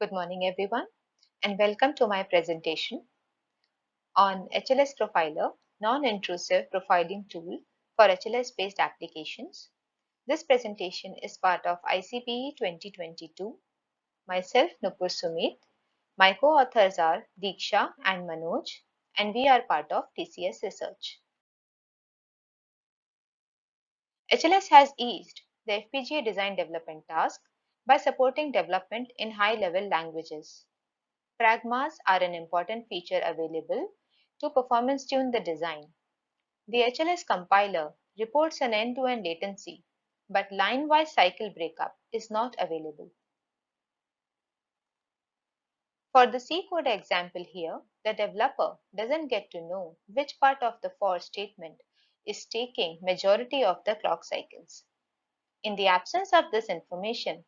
Good morning, everyone, and welcome to my presentation on HLSProfiler, non-intrusive profiling tool for HLS-based applications. This presentation is part of ICPE 2022. Myself, Nupur Sumeet. My co-authors are Deeksha and Manoj, and we are part of TCS Research. HLS has eased the FPGA design development task by supporting development in high-level languages. Pragmas are an important feature available to performance tune the design. The HLS compiler reports an end-to-end latency, but line-wise cycle breakup is not available. For the C code example here, the developer doesn't get to know which part of the for statement is taking majority of the clock cycles. In the absence of this information,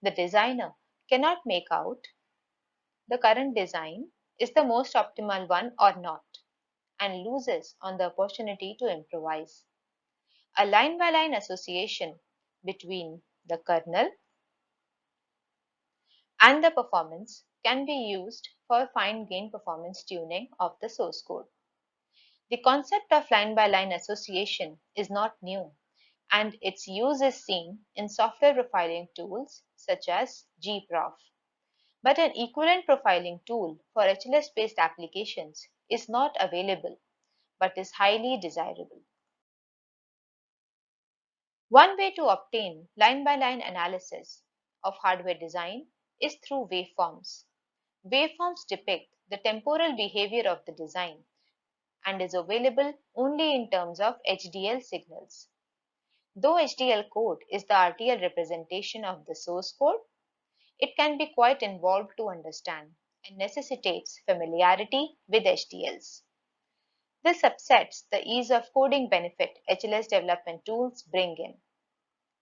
the designer cannot make out the current design is the most optimal one or not, and loses on the opportunity to improvise. A line-by-line association between the kernel and the performance can be used for fine-grained performance tuning of the source code. The concept of line-by-line association is not new, and its use is seen in software profiling tools such as gprof. But an equivalent profiling tool for HLS-based applications is not available, but is highly desirable. One way to obtain line-by-line analysis of hardware design is through waveforms. Waveforms depict the temporal behavior of the design and is available only in terms of HDL signals. Though HDL code is the RTL representation of the source code, it can be quite involved to understand and necessitates familiarity with HDLs. This upsets the ease of coding benefit HLS development tools bring in,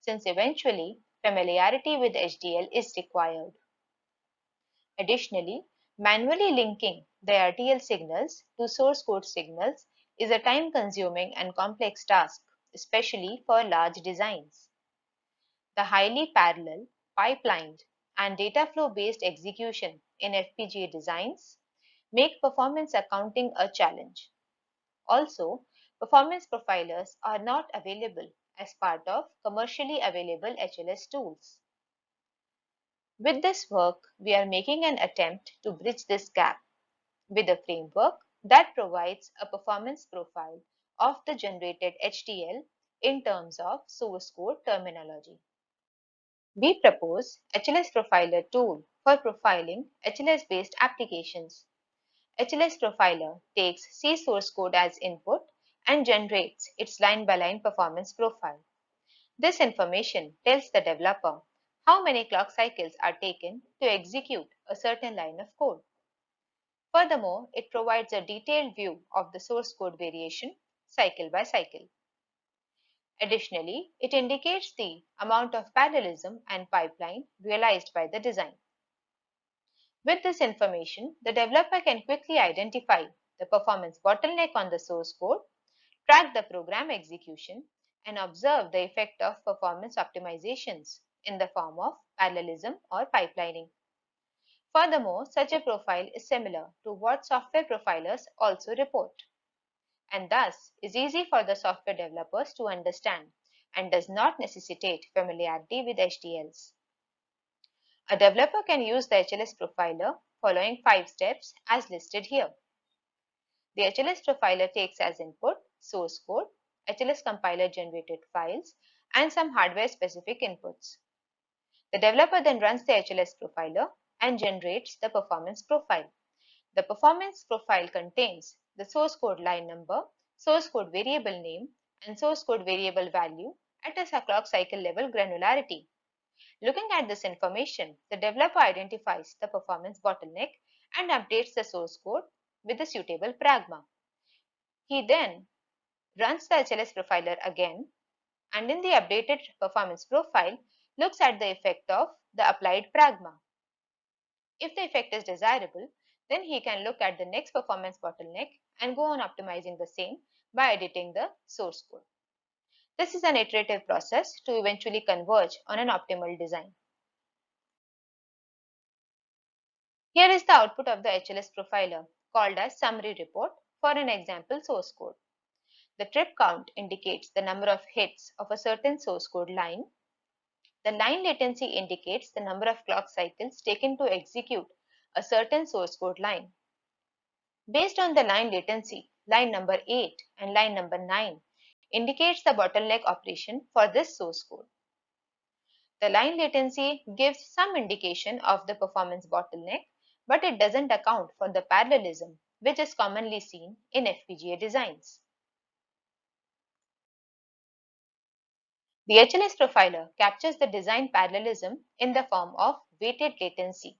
since eventually familiarity with HDL is required. Additionally, manually linking the RTL signals to source code signals is a time-consuming and complex task, especially for large designs. The highly parallel, pipelined, and data flow-based execution in FPGA designs make performance accounting a challenge. Also, performance profilers are not available as part of commercially available HLS tools. With this work, we are making an attempt to bridge this gap with a framework that provides a performance profile of the generated HDL in terms of source code terminology. We propose HLSProfiler tool for profiling HLS-based applications. HLSProfiler takes C source code as input and generates its line-by-line performance profile. This information tells the developer how many clock cycles are taken to execute a certain line of code. Furthermore, it provides a detailed view of the source code variation cycle by cycle. Additionally, it indicates the amount of parallelism and pipeline realized by the design. With this information, the developer can quickly identify the performance bottleneck on the source code, track the program execution, and observe the effect of performance optimizations in the form of parallelism or pipelining. Furthermore, such a profile is similar to what software profilers also report, and thus is easy for the software developers to understand and does not necessitate familiarity with HDLs. A developer can use the HLSProfiler following 5 steps as listed here. The HLSProfiler takes as input source code, HLS compiler generated files, and some hardware specific inputs. The developer then runs the HLSProfiler and generates the performance profile. The performance profile contains the source code line number, source code variable name, and source code variable value at a clock cycle level granularity. Looking at this information, the developer identifies the performance bottleneck and updates the source code with a suitable pragma. He then runs the HLSProfiler again, and in the updated performance profile looks at the effect of the applied pragma. If the effect is desirable, then he can look at the next performance bottleneck and go on optimizing the same by editing the source code. This is an iterative process to eventually converge on an optimal design. Here is the output of the HLS profiler called as summary report for an example source code. The trip count indicates the number of hits of a certain source code line. The line latency indicates the number of clock cycles taken to execute a certain source code line. Based on the line latency, line number 8 and line number 9 indicates the bottleneck operation for this source code. The line latency gives some indication of the performance bottleneck, but it doesn't account for the parallelism which is commonly seen in FPGA designs. The HLS profiler captures the design parallelism in the form of weighted latency,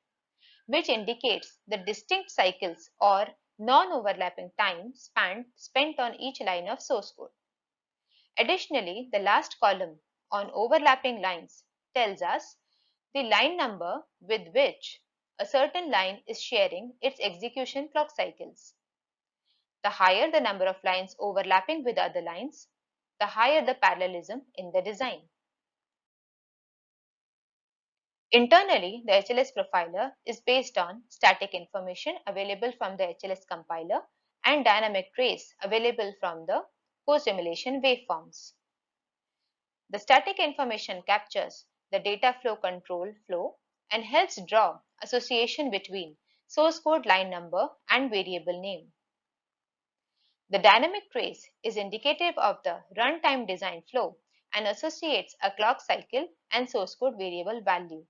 which indicates the distinct cycles or non-overlapping time spent on each line of source code. Additionally, the last column on overlapping lines tells us the line number with which a certain line is sharing its execution clock cycles. The higher the number of lines overlapping with other lines, the higher the parallelism in the design. Internally, the HLS profiler is based on static information available from the HLS compiler and dynamic trace available from the co-simulation waveforms. The static information captures the data flow control flow and helps draw association between source code line number and variable name. The dynamic trace is indicative of the runtime design flow and associates a clock cycle and source code variable value.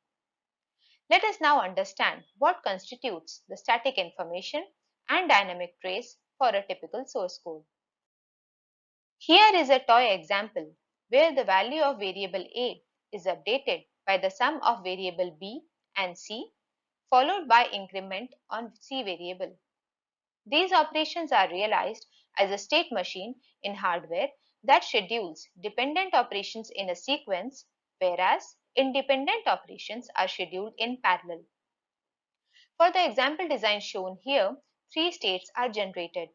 Let us now understand what constitutes the static information and dynamic trace for a typical source code. Here is a toy example where the value of variable A is updated by the sum of variable B and C followed by increment on C variable. These operations are realized as a state machine in hardware that schedules dependent operations in a sequence, whereas independent operations are scheduled in parallel. For the example design shown here, three states are generated.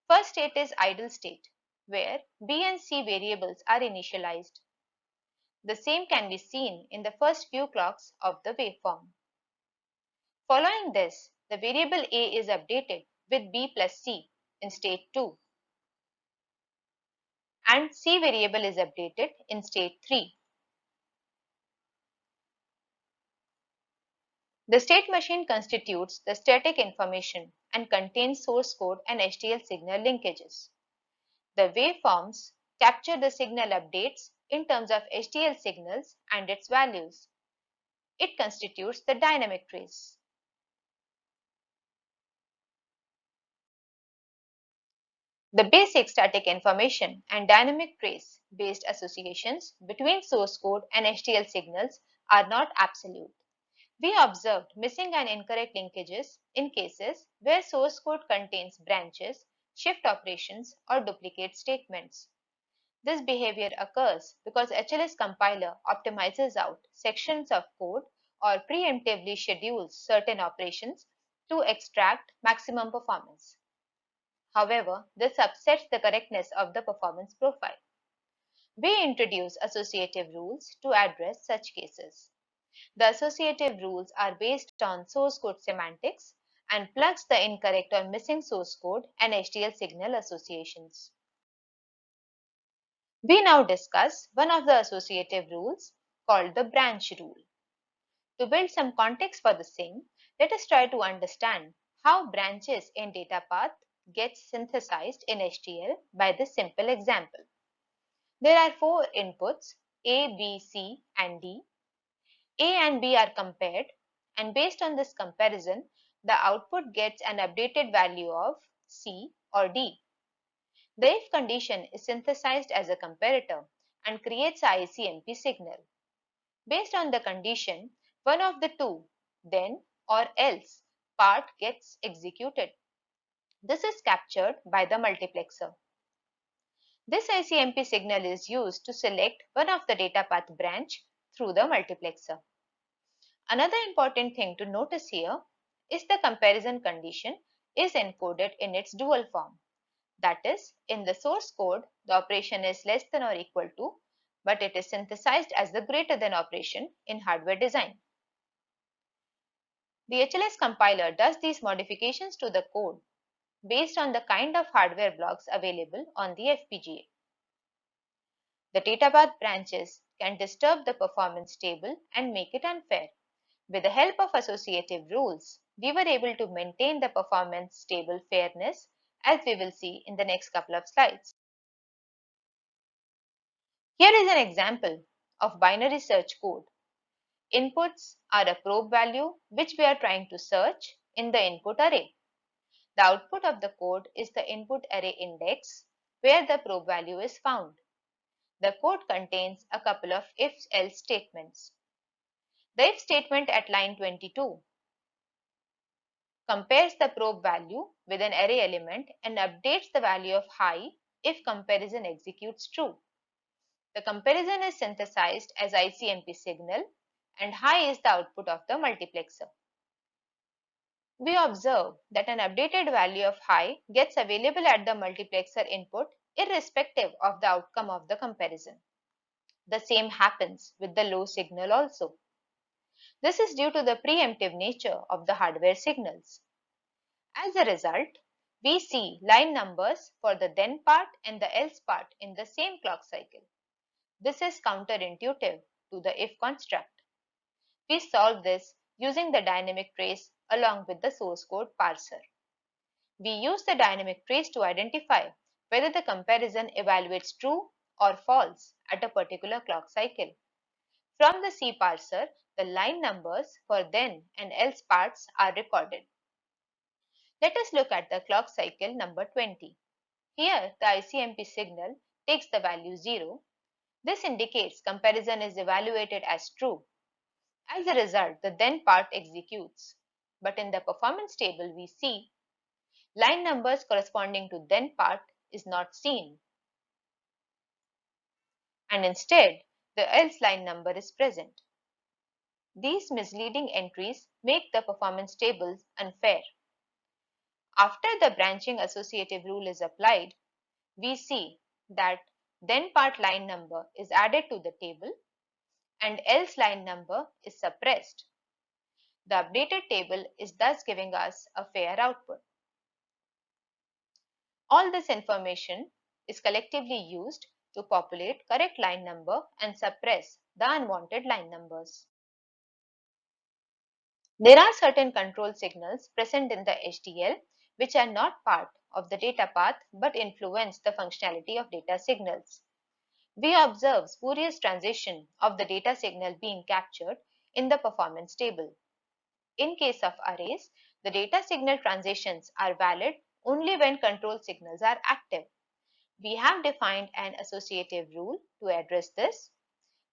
First state is idle state, where B and C variables are initialized. The same can be seen in the first few clocks of the waveform. Following this, the variable A is updated with B plus C in state 2, and C variable is updated in state 3. The state machine constitutes the static information and contains source code and HDL signal linkages. The waveforms capture the signal updates in terms of HDL signals and its values. It constitutes the dynamic trace. The basic static information and dynamic trace based associations between source code and HDL signals are not absolute. We observed missing and incorrect linkages in cases where source code contains branches, shift operations, or duplicate statements. This behavior occurs because HLS compiler optimizes out sections of code or preemptively schedules certain operations to extract maximum performance. However, this upsets the correctness of the performance profile. We introduce associative rules to address such cases. The associative rules are based on source code semantics and plugs the incorrect or missing source code and HDL signal associations. We now discuss one of the associative rules called the branch rule. To build some context for the same, let us try to understand how branches in data path get synthesized in HDL by this simple example. There are four inputs A, B, C and D. A and B are compared, and based on this comparison, the output gets an updated value of C or D. The if condition is synthesized as a comparator and creates a ICMP signal. Based on the condition, one of the two, then or else part gets executed. This is captured by the multiplexer. This ICMP signal is used to select one of the data path branch through the multiplexer. Another important thing to notice here is the comparison condition is encoded in its dual form. That is, in the source code, the operation is less than or equal to, but it is synthesized as the greater than operation in hardware design. The HLS compiler does these modifications to the code based on the kind of hardware blocks available on the FPGA. The data path branches can disturb the performance table and make it unfair. With the help of associative rules, we were able to maintain the performance table fairness, as we will see in the next couple of slides. Here is an example of binary search code. Inputs are a probe value which we are trying to search in the input array. The output of the code is the input array index where the probe value is found. The code contains a couple of if-else statements. The if statement at line 22 compares the probe value with an array element and updates the value of high if comparison executes true. The comparison is synthesized as ICMP signal and high is the output of the multiplexer. We observe that an updated value of high gets available at the multiplexer input irrespective of the outcome of the comparison. The same happens with the low signal also. This is due to the preemptive nature of the hardware signals. As a result, we see line numbers for the then part and the else part in the same clock cycle. This is counterintuitive to the if construct. We solve this using the dynamic trace along with the source code parser. We use the dynamic trace to identify whether the comparison evaluates true or false at a particular clock cycle. From the C parser, the line numbers for then and else parts are recorded. Let us look at the clock cycle number 20. Here, the ICMP signal takes the value 0. This indicates comparison is evaluated as true. As a result, the then part executes. But in the performance table, we see line numbers corresponding to then part is not seen. And instead, the else line number is present. These misleading entries make the performance tables unfair. After the branching associative rule is applied, we see that then part line number is added to the table and else line number is suppressed. The updated table is thus giving us a fair output. All this information is collectively used to populate correct line number and suppress the unwanted line numbers. There are certain control signals present in the HDL which are not part of the data path but influence the functionality of data signals. We observe spurious transition of the data signal being captured in the performance table. In case of arrays, the data signal transitions are valid only when control signals are active. We have defined an associative rule to address this.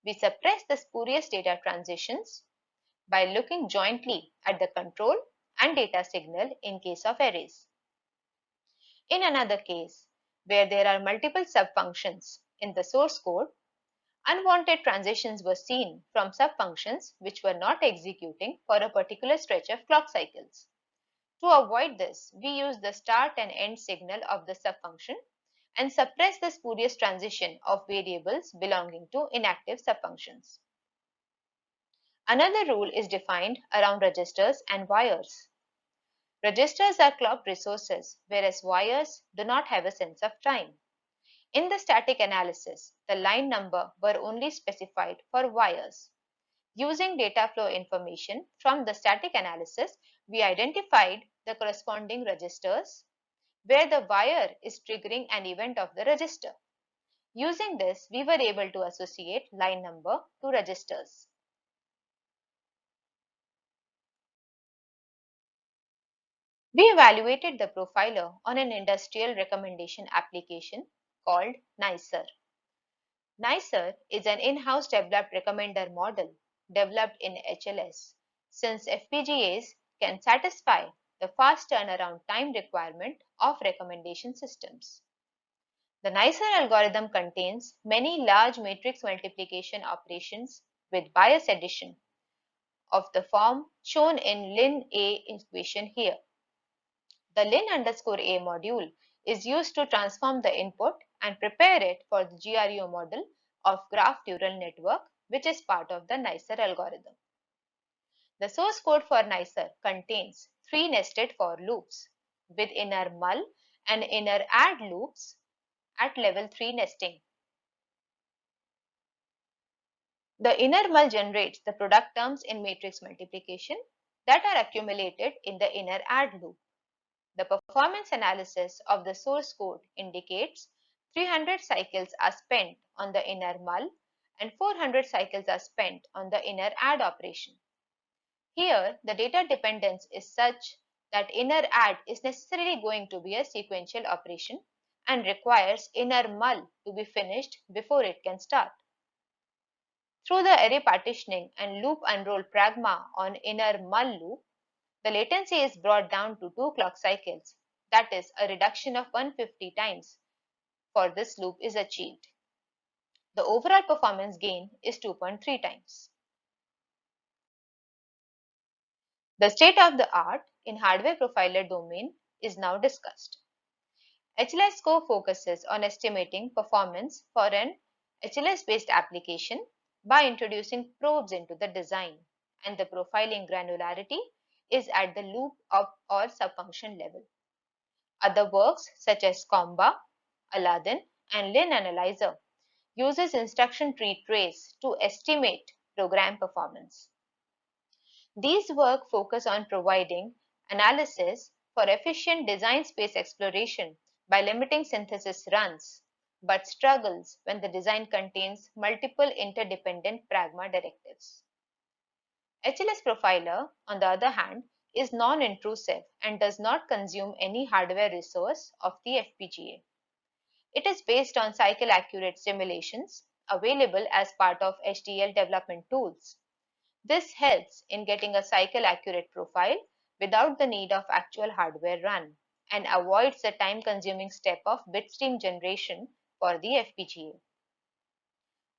We suppress the spurious data transitions by looking jointly at the control and data signal in case of arrays. In another case, where there are multiple subfunctions in the source code, unwanted transitions were seen from subfunctions which were not executing for a particular stretch of clock cycles. To avoid this, we use the start and end signal of the subfunction and suppress the spurious transition of variables belonging to inactive subfunctions. Another rule is defined around registers and wires. Registers are clocked resources, whereas wires do not have a sense of time. In the static analysis, the line number were only specified for wires. Using data flow information from the static analysis, we identified the corresponding registers where the wire is triggering an event of the register. Using this, we were able to associate line number to registers. We evaluated the profiler on an industrial recommendation application called NICER. NICER is an in-house developed recommender model developed in HLS, since FPGAs can satisfy the fast turnaround time requirement of recommendation systems. The NICER algorithm contains many large matrix multiplication operations with bias addition of the form shown in lin-A equation here. The lin_A module is used to transform the input and prepare it for the GRU model of graph neural network, which is part of the NICER algorithm. The source code for Nicer contains three nested for loops with inner mull and inner add loops at level 3 nesting. The inner mull generates the product terms in matrix multiplication that are accumulated in the inner add loop. The performance analysis of the source code indicates 300 cycles are spent on the inner mull and 400 cycles are spent on the inner add operation. Here, the data dependence is such that inner add is necessarily going to be a sequential operation and requires inner mull to be finished before it can start. Through the array partitioning and loop unroll pragma on inner mull loop, the latency is brought down to 2 clock cycles, that is, a reduction of 150 times for this loop is achieved. The overall performance gain is 2.3 times. The state of the art in hardware profiler domain is now discussed. HLSCO focuses on estimating performance for an HLS-based application by introducing probes into the design, and the profiling granularity is at the loop or subfunction level. Other works such as Comba, Aladdin, and Lin Analyzer uses instruction tree trace to estimate program performance. These work focus on providing analysis for efficient design space exploration by limiting synthesis runs, but struggles when the design contains multiple interdependent pragma directives. HLS Profiler, on the other hand, is non-intrusive and does not consume any hardware resource of the FPGA. It is based on cycle-accurate simulations available as part of HDL development tools. This helps in getting a cycle-accurate profile without the need of actual hardware run and avoids the time-consuming step of bitstream generation for the FPGA.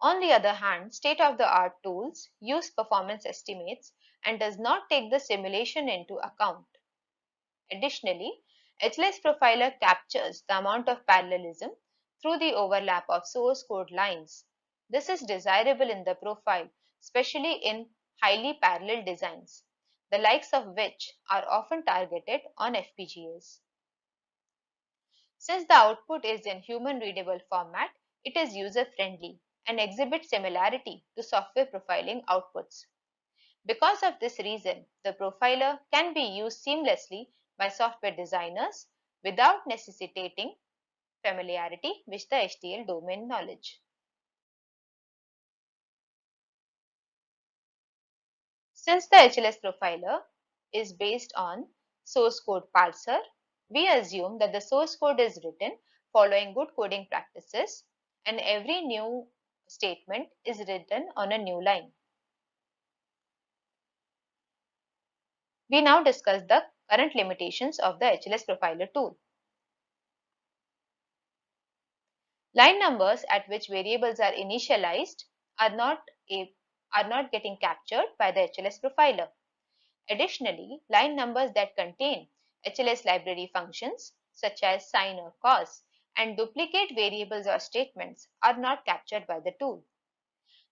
On the other hand, state-of-the-art tools use performance estimates and does not take the simulation into account. Additionally, HLS Profiler captures the amount of parallelism through the overlap of source code lines. This is desirable in the profile, especially in highly parallel designs, the likes of which are often targeted on FPGAs. Since the output is in human readable format, it is user friendly and exhibits similarity to software profiling outputs. Because of this reason, the profiler can be used seamlessly by software designers without necessitating familiarity with the HDL domain knowledge. Since the HLS profiler is based on source code parser, we assume that the source code is written following good coding practices and every new statement is written on a new line. We now discuss the current limitations of the HLS profiler tool. Line numbers at which variables are initialized are not getting captured by the HLS profiler. Additionally, line numbers that contain HLS library functions such as sine or cos and duplicate variables or statements are not captured by the tool.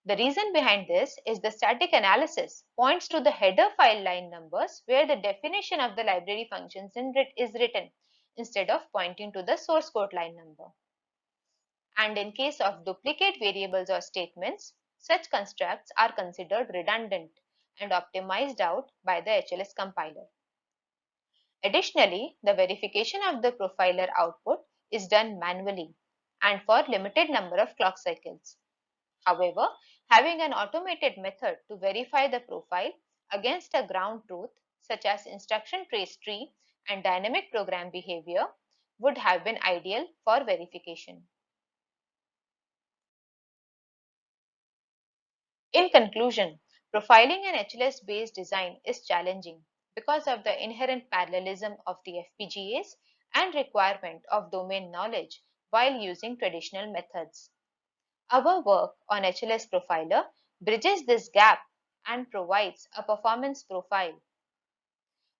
The reason behind this is the static analysis points to the header file line numbers where the definition of the library functions is written instead of pointing to the source code line number. And in case of duplicate variables or statements, such constructs are considered redundant and optimized out by the HLS compiler. Additionally, the verification of the profiler output is done manually and for limited number of clock cycles. However, having an automated method to verify the profile against a ground truth such as instruction trace tree and dynamic program behavior would have been ideal for verification. In conclusion, profiling an HLS-based design is challenging because of the inherent parallelism of the FPGAs and requirement of domain knowledge while using traditional methods. Our work on HLS Profiler bridges this gap and provides a performance profile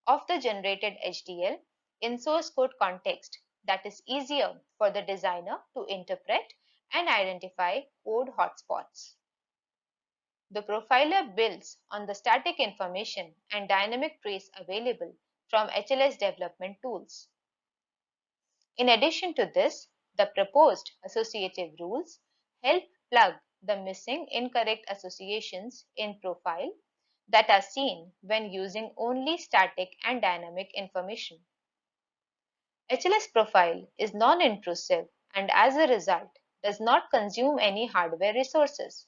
of the generated HDL in source code context that is easier for the designer to interpret and identify code hotspots. The profiler builds on the static information and dynamic trace available from HLS development tools. In addition to this, the proposed associative rules help plug the missing incorrect associations in profile that are seen when using only static and dynamic information. HLS profile is non-intrusive and as a result does not consume any hardware resources.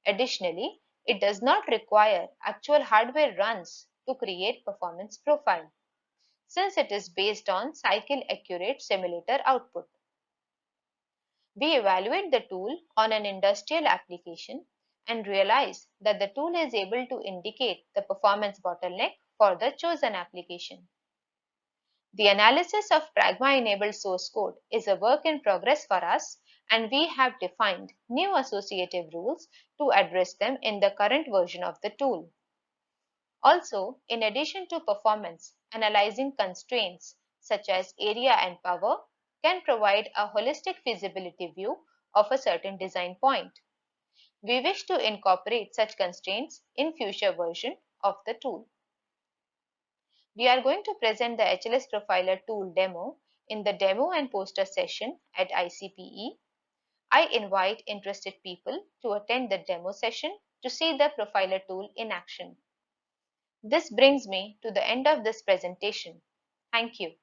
Additionally, it does not require actual hardware runs to create performance profile, since it is based on cycle-accurate simulator output. We evaluate the tool on an industrial application and realize that the tool is able to indicate the performance bottleneck for the chosen application. The analysis of Pragma-enabled source code is a work in progress for us, and we have defined new associative rules to address them in the current version of the tool. Also, in addition to performance, analyzing constraints such as area and power can provide a holistic feasibility view of a certain design point. We wish to incorporate such constraints in future version of the tool. We are going to present the HLS Profiler tool demo in the demo and poster session at ICPE. I invite interested people to attend the demo session to see the Profiler tool in action. This brings me to the end of this presentation. Thank you.